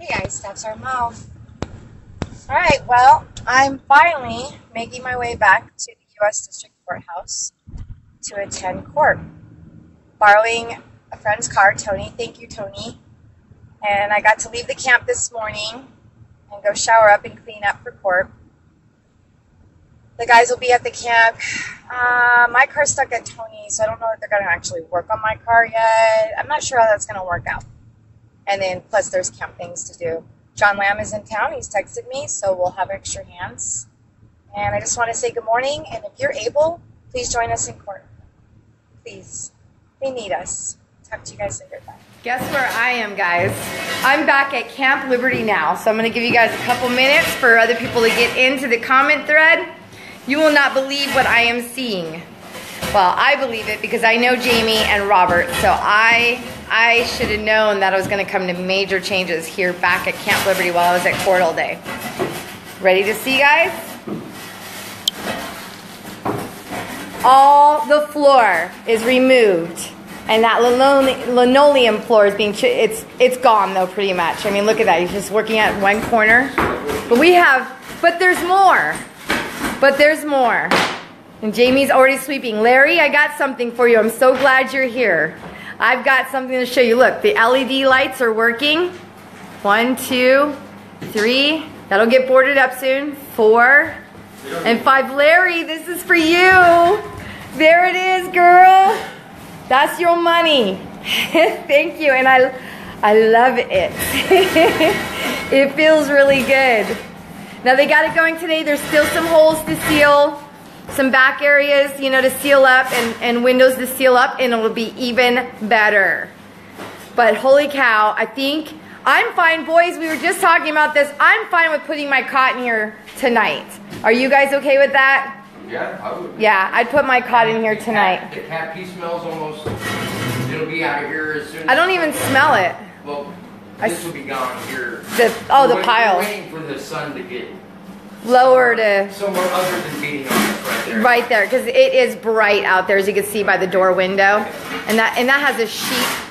Hey guys, that's our Moe. Alright, well, I'm finally making my way back to the U.S. District Courthouse to attend court. Borrowing a friend's car, Tony. Thank you, Tony. And I got to leave the camp this morning and go shower up and clean up for court. The guys will be at the camp. My car's stuck at Tony's, so I don't know if they're going to actually work on my car yet. I'm not sure how that's going to work out. And then, plus, there's camp things to do. John Lamb is in town. He's texted me, so we'll have extra hands. And I just want to say good morning. And if you're able, please join us in court. Please. They need us. Talk to you guys later. Bye. Guess where I am, guys? I'm back at Camp Liberty now. So I'm going to give you guys a couple minutes for other people to get into the comment thread. You will not believe what I am seeing. Well, I believe it because I know Jamey and Robert. So I should have known that I was going to come to major changes here back at Camp Liberty while I was at court all day. Ready to see, guys? All the floor is removed. And that linoleum floor is being, it's gone though pretty much. I mean, look at that. He's just working at one corner. But there's more. But there's more. And Jamey's already sweeping. Larry, I got something for you. I'm so glad you're here. I've got something to show you. Look, the LED lights are working. 1, 2, 3. That'll get boarded up soon. 4 and 5. Larry, this is for you. There it is, girl. That's your money. Thank you. And I love it. It feels really good. Now they got it going today. There's still some holes to seal. Some back areas, you know, to seal up and windows to seal up, and it'll be even better. But holy cow, I think I'm fine, boys. We were just talking about this. I'm fine with putting my cot in here tonight. Are you guys okay with that? Yeah, I would. Yeah, I'd put my cot in here tonight. The cat pee smells almost, it'll be out of here as soon as... I don't even smell it. Well, this will be gone here. The pile. We're waiting for the sun to get... Lower to... somewhere other than beating on us right there. Right there, because it is bright out there, as you can see by the door window. And that has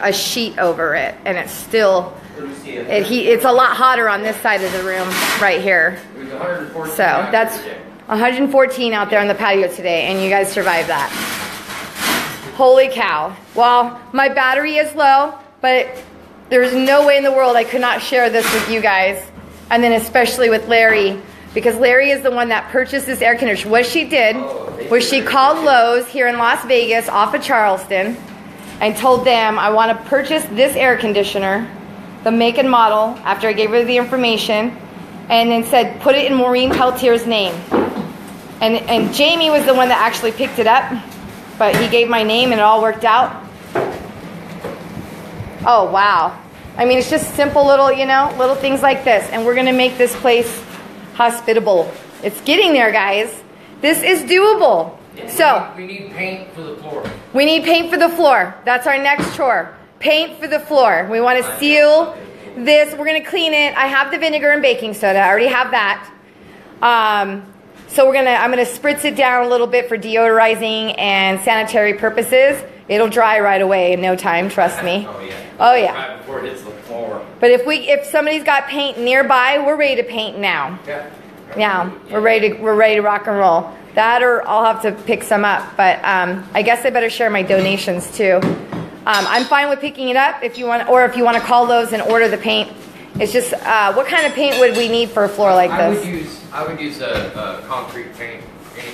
a sheet over it, and it's still... It's a lot hotter on this side of the room right here. It was 114 so that's 114 out there on the patio today, and you guys survived that. Holy cow. Well, my battery is low, but there's no way in the world I could not share this with you guys, and then especially with Larry, because Larry is the one that purchased this air conditioner. What she did was she called Lowe's here in Las Vegas off of Charleston and told them, I want to purchase this air conditioner, the make and model, after I gave her the information, and then said, put it in Maureen Peltier's name. And Jamey was the one that actually picked it up, but he gave my name and it all worked out. Oh, wow. I mean, it's just simple little, you know, little things like this. And we're going to make this place hospitable. It's getting there, guys. This is doable. Yeah, so we need paint for the floor. We need paint for the floor. That's our next chore. Paint for the floor. We want to seal this. We're going to clean it. I have the vinegar and baking soda. I already have that. So I'm going to spritz it down a little bit for deodorizing and sanitary purposes. It'll dry right away in no time, trust me. Oh yeah. Oh yeah. Right before it hits the floor. But if somebody's got paint nearby, we're ready to paint now. Yeah. Now we're ready to rock and roll. That, or I'll have to pick some up. But I guess I better share my donations too. I'm fine with picking it up if you want, or if you want to call those and order the paint. It's just what kind of paint would we need for a floor like this? I would use a concrete paint,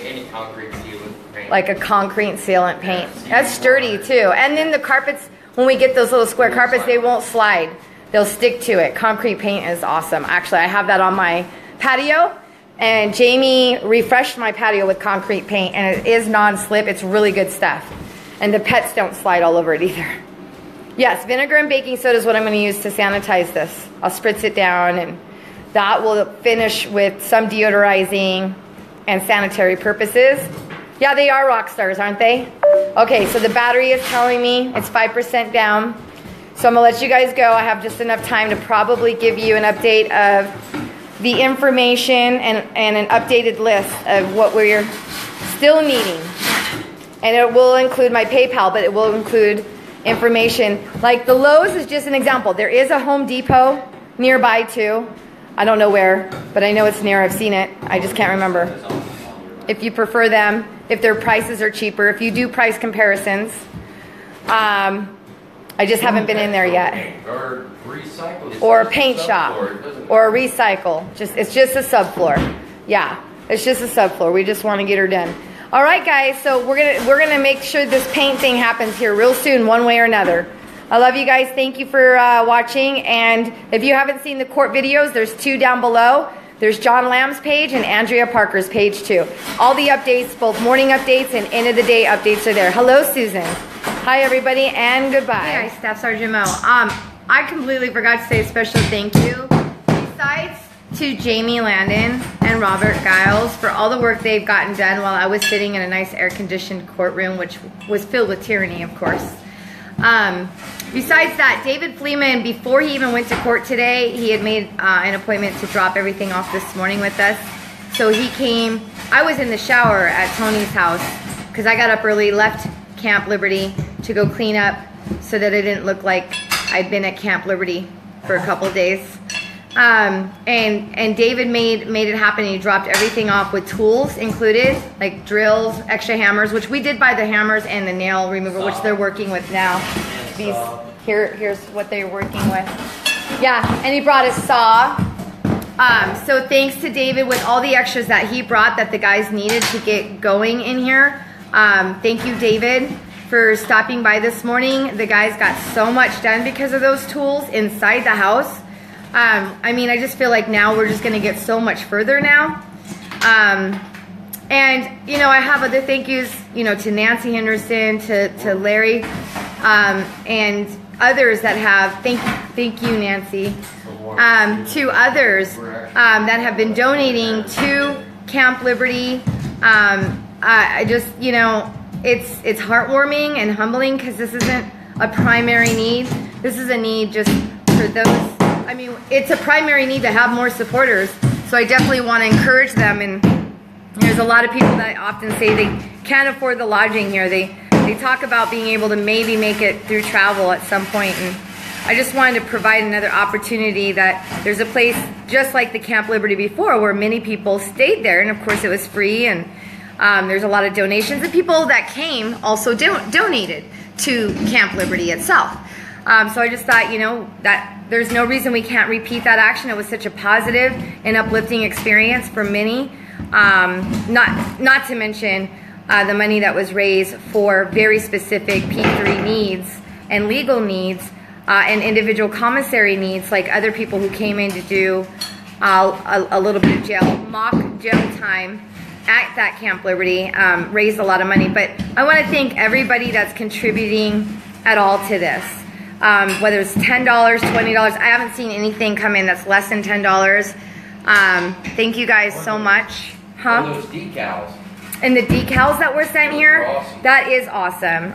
any concrete sealant paint. Like a concrete sealant paint. That's sturdy too. And then the carpets, when we get those little square carpets, they won't slide. They'll stick to it. Concrete paint is awesome. Actually, I have that on my patio, and Jamey refreshed my patio with concrete paint, and it is non-slip. It's really good stuff. And the pets don't slide all over it either. Yes, vinegar and baking soda is what I'm going to use to sanitize this. I'll spritz it down, and that will finish with some deodorizing and sanitary purposes. Yeah, they are rock stars, aren't they? Okay, so the battery is telling me it's 5% down. So I'm going to let you guys go. I have just enough time to probably give you an update of the information and an updated list of what we're still needing. And it will include my PayPal, but it will include information. Like the Lowe's is just an example. There is a Home Depot nearby too. I don't know where, but I know it's near. I've seen it. I just can't remember. If you prefer them, if their prices are cheaper, if you do price comparisons. I just haven't been in there yet. Or a paint shop. Or a recycle. It's just a subfloor. Yeah, it's just a subfloor. We just want to get her done. All right, guys. So we're gonna make sure this paint thing happens here real soon, one way or another. I love you guys. Thank you for watching. And if you haven't seen the court videos, there's 2 down below. There's John Lamb's page and Andrea Parker's page too. All the updates, both morning updates and end of the day updates are there. Hello, Susan. Hi, everybody, and goodbye. Hey, guys, Staff Sergeant Moe. I completely forgot to say a special thank you. Besides to Jamey, Landin, and Robert Giles for all the work they've gotten done while I was sitting in a nice air-conditioned courtroom, which was filled with tyranny, of course. Besides that, David Fleeman, before he even went to court today, he had made an appointment to drop everything off this morning with us. So he came. I was in the shower at Tony's house because I got up early, left Camp Liberty to go clean up so that it didn't look like I'd been at Camp Liberty for a couple of days. And David made it happen. He dropped everything off with tools included, like drills, extra hammers, which we did buy the hammers and the nail remover, which they're working with now. Here's what they're working with. Yeah, and he brought a saw. So thanks to David with all the extras that he brought that the guys needed to get going in here. Thank you, David, for stopping by this morning. The guys got so much done because of those tools inside the house. I mean, I just feel like now we're just going to get so much further now. And, you know, I have other thank yous, you know, to Nancy Henderson, to Larry, and others that have, thank you, Nancy, to others that have been donating to Camp Liberty. I just, you know, it's heartwarming and humbling because this isn't a primary need. This is a need just for those. I mean, it's a primary need to have more supporters. So I definitely want to encourage them. And there's a lot of people that often say they can't afford the lodging here. They talk about being able to maybe make it through travel at some point. And I just wanted to provide another opportunity that there's a place just like the Camp Liberty before where many people stayed there. And of course it was free. And there's a lot of donations. And people that came also donated to Camp Liberty itself. So I just thought, you know, that there's no reason we can't repeat that action. It was such a positive and uplifting experience for many. Not to mention the money that was raised for very specific P3 needs and legal needs and individual commissary needs, like other people who came in to do a little bit of mock jail time at that Camp Liberty, raised a lot of money. But I want to thank everybody that's contributing at all to this. Whether it's $10, $20, I haven't seen anything come in that's less than $10. Thank you guys so much. Huh? Those decals. And the decals that were sent here, Awesome. That is awesome.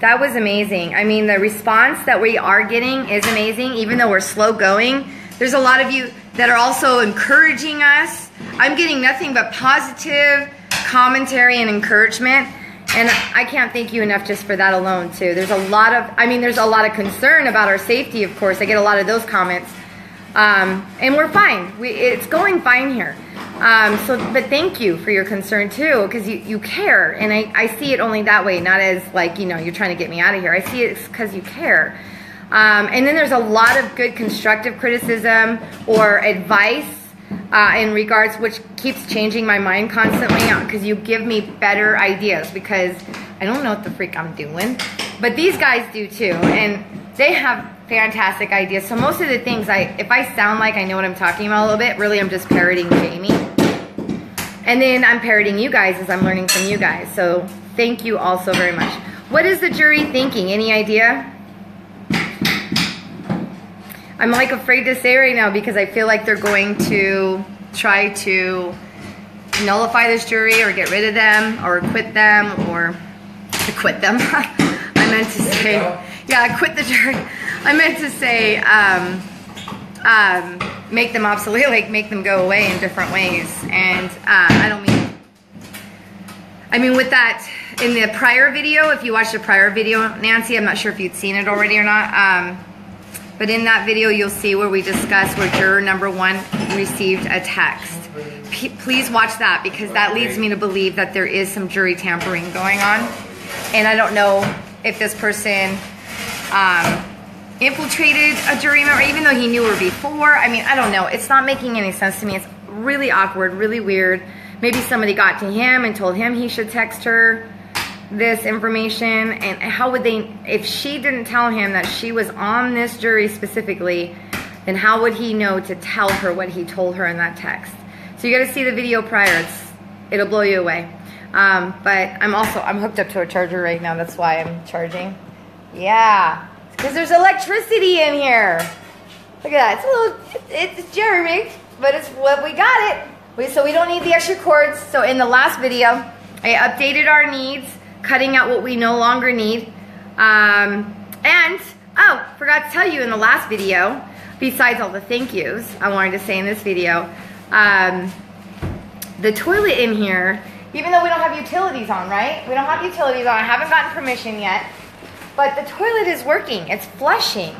That was amazing. I mean, the response that we are getting is amazing, even though we're slow going. There's a lot of you that are also encouraging us. I'm getting nothing but positive commentary and encouragement. And I can't thank you enough just for that alone, too. There's a lot of, I mean, there's a lot of concern about our safety, of course. I get a lot of those comments. And we're fine. It's going fine here. But thank you for your concern, too, because you care. And I see it only that way, not as, like, you know, you're trying to get me out of here. I see it because you care. And then there's a lot of good constructive criticism or advice in regards, which keeps changing my mind constantly because you give me better ideas because I don't know what the freak I'm doing. But these guys do too, and they have fantastic ideas. So most of the things, if I sound like I know what I'm talking about a little bit, really I'm just parroting Jamey. And then I'm parroting you guys as I'm learning from you guys. So thank you all so very much. What is the jury thinking? Any idea? I'm like afraid to say right now because I feel like they're going to try to nullify this jury or get rid of them or acquit them or acquit them. I meant to say, yeah, acquit the jury. I meant to say make them obsolete, like make them go away in different ways. And I don't mean, I mean with that, in the prior video, if you watched the prior video, Nancy, I'm not sure if you'd seen it already or not, But in that video, you'll see where we discuss where juror number 1 received a text. Please watch that, because that leads me to believe that there is some jury tampering going on. And I don't know if this person infiltrated a jury member, even though he knew her before. I mean, I don't know. It's not making any sense to me. It's really awkward, really weird. Maybe somebody got to him and told him he should text her this information. And how would they, if she didn't tell him that she was on this jury specifically, then how would he know to tell her what he told her in that text? So you got to see the video prior. It'll blow you away. But I'm hooked up to a charger right now. That's why I'm charging. Yeah, because there's electricity in here. Look at that. It's jerry-rigged, but it's what we got it. So we don't need the extra cords. So in the last video, I updated our needs, cutting out what we no longer need. Forgot to tell you in the last video, besides all the thank yous I wanted to say in this video, the toilet in here, even though we don't have utilities on, right? We don't have utilities on. I haven't gotten permission yet. But the toilet is working. It's flushing.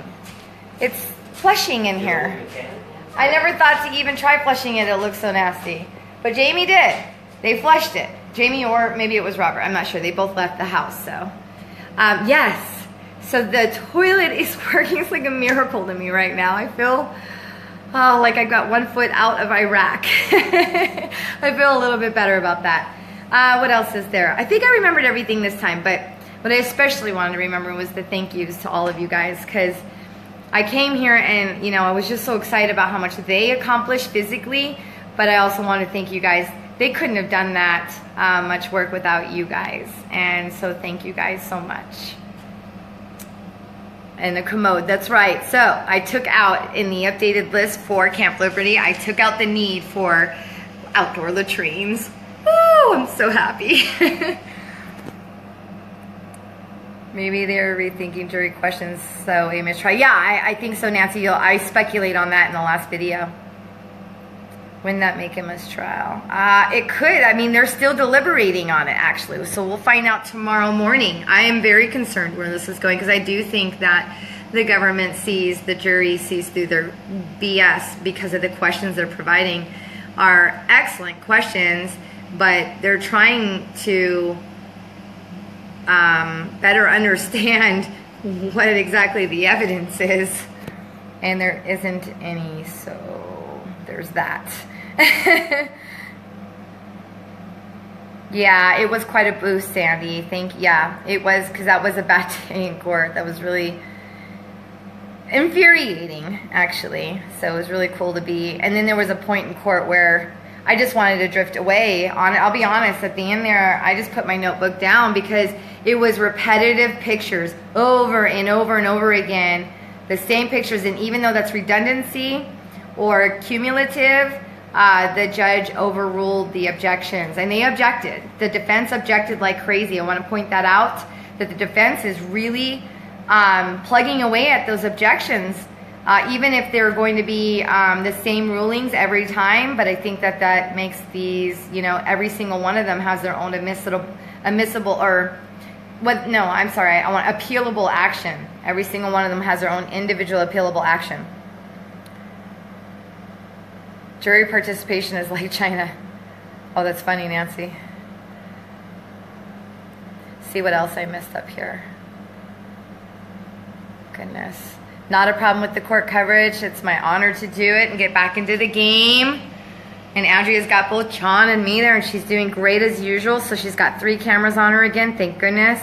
It's flushing in here. I never thought to even try flushing it. It looks so nasty. But Jamey did. They flushed it. Jamey, or maybe it was Robert. I'm not sure. They both left the house. So, yes. So the toilet is working. It's like a miracle to me right now. I feel like I got 1 foot out of Iraq. I feel a little bit better about that. What else is there? I think I remembered everything this time, but what I especially wanted to remember was the thank yous to all of you guys, because I came here and, you know, I was just so excited about how much they accomplished physically, but I also want to thank you guys. They couldn't have done that much work without you guys, and so thank you guys so much. And the commode, that's right. So I took out in the updated list for Camp Liberty, I took out the need for outdoor latrines. Oh, I'm so happy. Maybe they're rethinking jury questions, so aim is try. Yeah, I think so, Nancy. I speculate on that in the last video. Wouldn't that make him a mistrial? It could. I mean, they're still deliberating on it, actually. So we'll find out tomorrow morning. I am very concerned where this is going, because I do think that the government sees, the jury sees through their BS, because of the questions they're providing are excellent questions, but they're trying to better understand what exactly the evidence is, and there isn't any, so there's that. Yeah, it was quite a boost, Sandy. Yeah, it was, because that was a bad day in court. That was really infuriating, actually. So it was really cool to be, and then there was a point in court where I just wanted to drift away. I'll be honest, at the end there, I just put my notebook down, because it was repetitive pictures over and over and over again, the same pictures, and even though that's redundancy or cumulative, the judge overruled the objections, and they objected. The defense objected like crazy. I want to point that out, that the defense is really plugging away at those objections, even if they're going to be the same rulings every time. But I think that that makes these, you know, every single one of them has their own admissible or what? No, I'm sorry. I want appealable action. Every single one of them has their own individual appealable action. Jury participation is like China. Oh, that's funny, Nancy. See what else I missed up here. Goodness. Not a problem with the court coverage. It's my honor to do it and get back into the game. And Andrea's got both John and me there, and she's doing great as usual. So she's got 3 cameras on her again, thank goodness.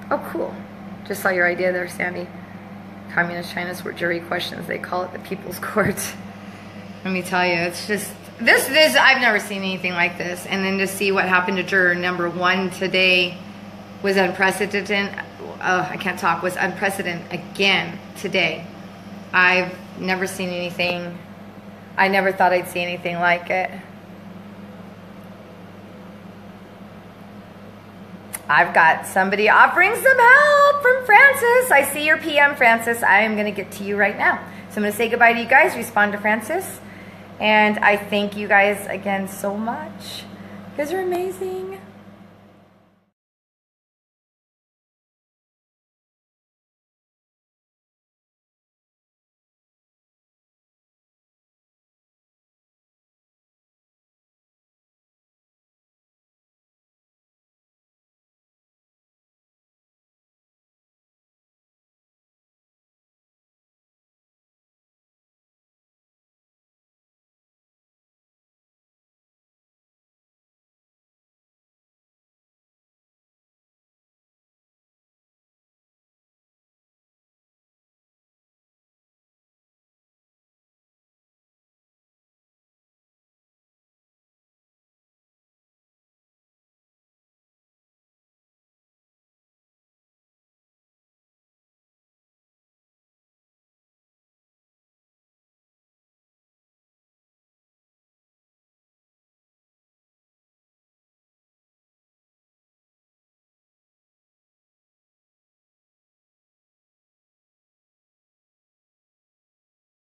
Oh, cool. Just saw your idea there, Sandy. Communist China's jury questions. They call it the People's Court. Let me tell you, it's just, this, I've never seen anything like this. And then to see what happened to juror number 1 today was unprecedented. Oh, I can't talk. Was unprecedented again today. I've never seen anything. I never thought I'd see anything like it. I've got somebody offering some help from Francis. I see your PM, Francis. I am going to get to you right now. So I'm going to say goodbye to you guys, respond to Francis. And I thank you guys again so much. You guys are amazing.